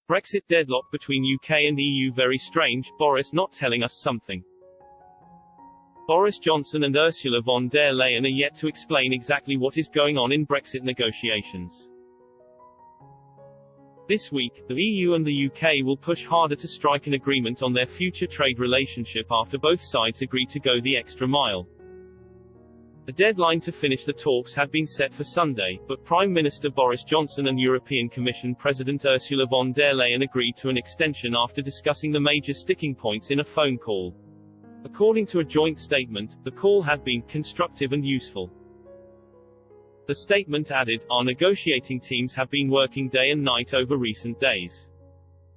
Brexit deadlock between UK and EU very strange, Boris not telling us something. Boris Johnson and Ursula von der Leyen are yet to explain exactly what is going on in Brexit negotiations. This week, the EU and the UK will push harder to strike an agreement on their future trade relationship after both sides agree to go the extra mile. The deadline to finish the talks had been set for Sunday, but Prime Minister Boris Johnson and European Commission President Ursula von der Leyen agreed to an extension after discussing the major sticking points in a phone call. According to a joint statement, the call had been constructive and useful. The statement added, "Our negotiating teams have been working day and night over recent days.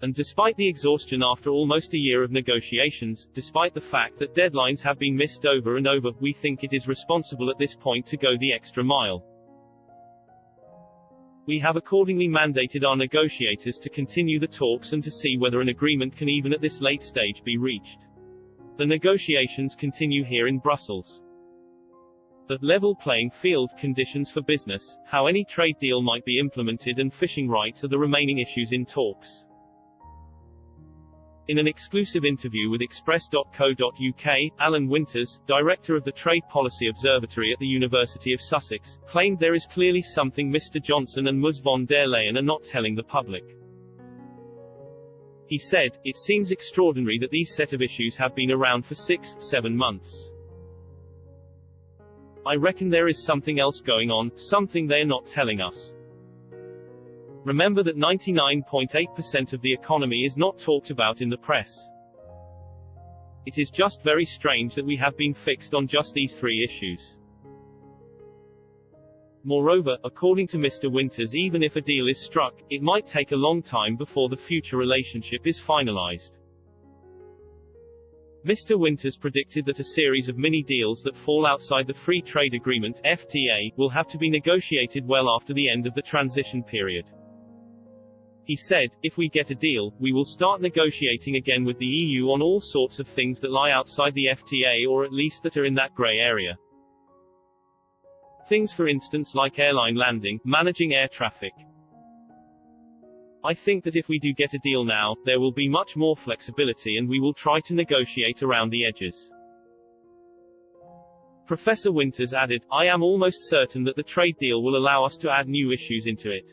And despite the exhaustion after almost a year of negotiations, despite the fact that deadlines have been missed over and over, we think it is responsible at this point to go the extra mile. We have accordingly mandated our negotiators to continue the talks and to see whether an agreement can even at this late stage be reached. The negotiations continue here in Brussels. The level playing field, conditions for business, how any trade deal might be implemented and fishing rights are the remaining issues in talks." In an exclusive interview with Express.co.uk, Alan Winters, director of the Trade Policy Observatory at the University of Sussex, claimed there is clearly something Mr. Johnson and Ms. von der Leyen are not telling the public. He said, "It seems extraordinary that these set of issues have been around for 6-7 months. I reckon there is something else going on, something they are not telling us. Remember that 99.8% of the economy is not talked about in the press. It is just very strange that we have been fixed on just these three issues." Moreover, according to Mr. Winters, even if a deal is struck, it might take a long time before the future relationship is finalized. Mr. Winters predicted that a series of mini-deals that fall outside the Free Trade Agreement (FTA) will have to be negotiated well after the end of the transition period. He said, "If we get a deal, we will start negotiating again with the EU on all sorts of things that lie outside the FTA or at least that are in that grey area. Things for instance like airline landing, managing air traffic. I think that if we do get a deal now, there will be much more flexibility and we will try to negotiate around the edges." Professor Winters added, "I am almost certain that the trade deal will allow us to add new issues into it.